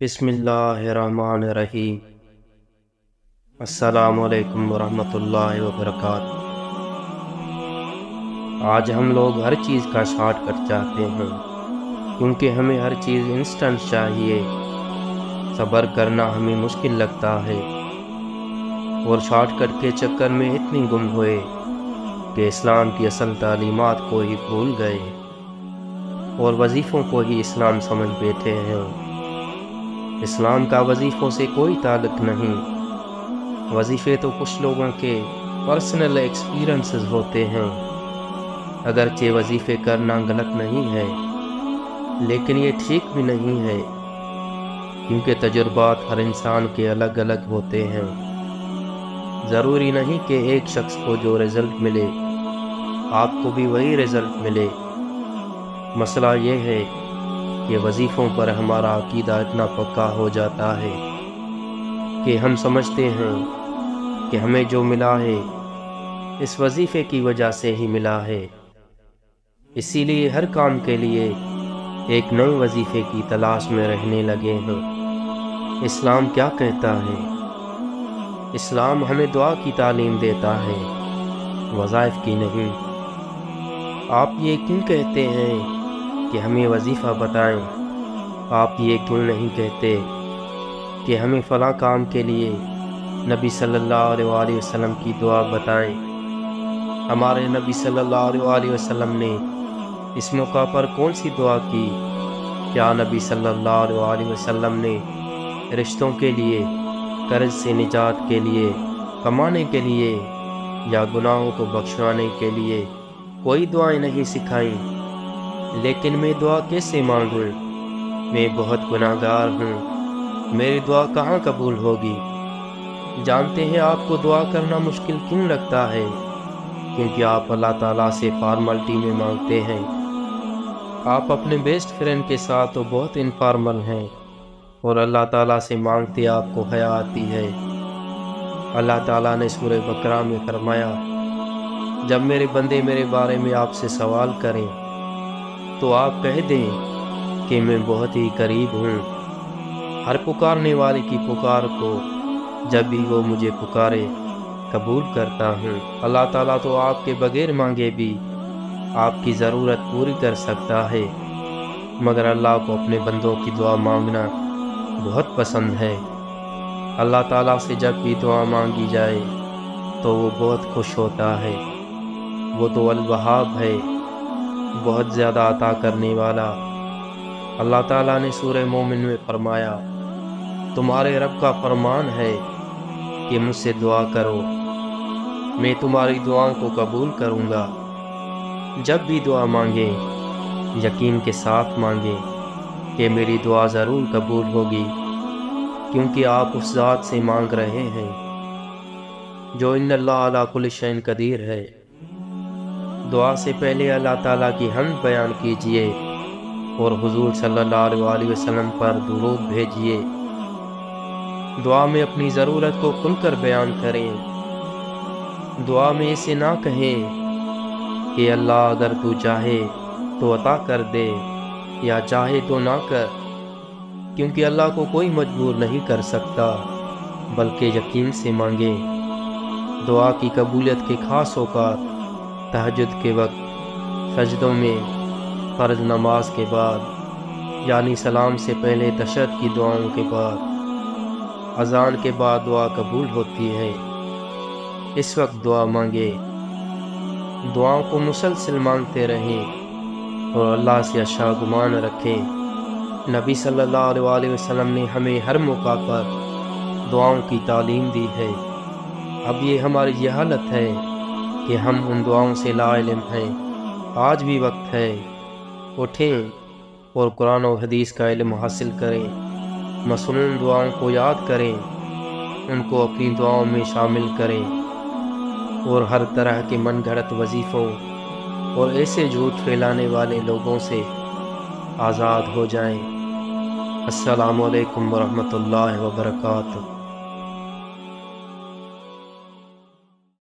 بسم اللہ الرحمن الرحیم۔ السلام علیکم ورحمۃ اللہ وبرکاتہ۔ آج ہم لوگ ہر چیز کا شارٹ کٹ چاہتے ہیں کیونکہ ہمیں ہر چیز انسٹنٹ چاہیے۔ صبر کرنا ہمیں مشکل لگتا ہے اور شارٹ کٹ کے چکر میں اتنی گم ہوئے کہ اسلام کی اصل تعلیمات کو ہی بھول گئے اور وظیفوں کو ہی اسلام سمجھ بیٹھے ہیں۔ اسلام کا وظیفوں سے کوئی تعلق نہیں۔ وظیفے تو کچھ لوگوں کے پرسنل ایکسپیرنسز ہوتے ہیں۔ اگرچہ وظیفے کرنا غلط نہیں ہے لیکن یہ ٹھیک بھی نہیں ہے کیونکہ تجربات ہر انسان کے الگ الگ ہوتے ہیں۔ ضروری نہیں کہ ایک شخص کو جو رزلٹ ملے آپ کو بھی وہی رزلٹ ملے۔ مسئلہ یہ ہے کہ وظیفوں پر ہمارا عقیدہ اتنا پکا ہو جاتا ہے کہ ہم سمجھتے ہیں کہ ہمیں جو ملا ہے اس وظیفے کی وجہ سے ہی ملا ہے، اسی لیے ہر کام کے لیے ایک نئے وظیفے کی تلاش میں رہنے لگے ہیں۔ اسلام کیا کہتا ہے؟ اسلام ہمیں دعا کی تعلیم دیتا ہے، وظائف کی نہیں۔ آپ یہ کیوں کہتے ہیں کہ ہمیں وظیفہ بتائیں؟ آپ یہ کیوں نہیں کہتے کہ ہمیں فلاں کام کے لیے نبی صلی اللہ علیہ وآلہ وسلم کی دعا بتائیں؟ ہمارے نبی صلی اللہ علیہ وآلہ وسلم نے اس موقع پر کون سی دعا کی؟ کیا نبی صلی اللہ علیہ وآلہ وسلم نے رشتوں کے لیے، قرض سے نجات کے لیے، کمانے کے لیے یا گناہوں کو بخشوانے کے لیے کوئی دعائیں نہیں سکھائیں؟ لیکن میں دعا کیسے مانگوں؟ میں بہت گناہ گار ہوں، میری دعا کہاں قبول ہوگی؟ جانتے ہیں آپ کو دعا کرنا مشکل کیوں لگتا ہے؟ کیونکہ آپ اللہ تعالیٰ سے فارملٹی میں مانگتے ہیں۔ آپ اپنے بیسٹ فرینڈ کے ساتھ تو بہت انفارمل ہیں اور اللہ تعالیٰ سے مانگتے آپ کو حیا آتی ہے۔ اللہ تعالیٰ نے سورہ بقرہ میں فرمایا، جب میرے بندے میرے بارے میں آپ سے سوال کریں تو آپ کہہ دیں کہ میں بہت ہی قریب ہوں، ہر پکارنے والے کی پکار کو جب بھی وہ مجھے پکارے قبول کرتا ہوں۔ اللہ تعالیٰ تو آپ کے بغیر مانگے بھی آپ کی ضرورت پوری کر سکتا ہے، مگر اللہ کو اپنے بندوں کی دعا مانگنا بہت پسند ہے۔ اللہ تعالیٰ سے جب بھی دعا مانگی جائے تو وہ بہت خوش ہوتا ہے۔ وہ تو الوہاب ہے، بہت زیادہ عطا کرنے والا۔ اللہ تعالیٰ نے سورہ مومن میں فرمایا، تمہارے رب کا فرمان ہے کہ مجھ سے دعا کرو، میں تمہاری دعاؤں کو قبول کروں گا۔ جب بھی دعا مانگیں یقین کے ساتھ مانگیں کہ میری دعا ضرور قبول ہوگی، کیونکہ آپ اس ذات سے مانگ رہے ہیں جو ان اللہ علی کل شیء قدیر ہے۔ دعا سے پہلے اللہ تعالیٰ کی حمد بیان کیجئے اور حضور صلی اللہ علیہ وآلہ وسلم پر درود بھیجئے۔ دعا میں اپنی ضرورت کو کھل کر بیان کریں۔ دعا میں اسے نہ کہیں کہ اللہ اگر تو چاہے تو عطا کر دے یا چاہے تو نہ کر، کیونکہ اللہ کو کوئی مجبور نہیں کر سکتا، بلکہ یقین سے مانگیں۔ دعا کی قبولیت کے خاص اوقات تہجد کے وقت، سجدوں میں، فرض نماز کے بعد یعنی سلام سے پہلے تشہد کی دعاؤں کے بعد، اذان کے بعد دعا قبول ہوتی ہے، اس وقت دعا مانگے۔ دعاؤں کو مسلسل مانگتے رہیں اور اللہ سے اچھا گمان رکھیں۔ نبی صلی اللہ علیہ وآلہ وسلم نے ہمیں ہر موقع پر دعاؤں کی تعلیم دی ہے۔ اب یہ ہماری یہ حالت ہے کہ ہم ان دعاؤں سے لا علم ہیں۔ آج بھی وقت ہے، اٹھیں اور قرآن و حدیث کا علم حاصل کریں، مسنون دعاؤں کو یاد کریں، ان کو اپنی دعاؤں میں شامل کریں اور ہر طرح کے من گھڑت وظیفوں اور ایسے جھوٹ پھیلانے والے لوگوں سے آزاد ہو جائیں۔ السلام علیکم ورحمۃ اللہ وبرکاتہ۔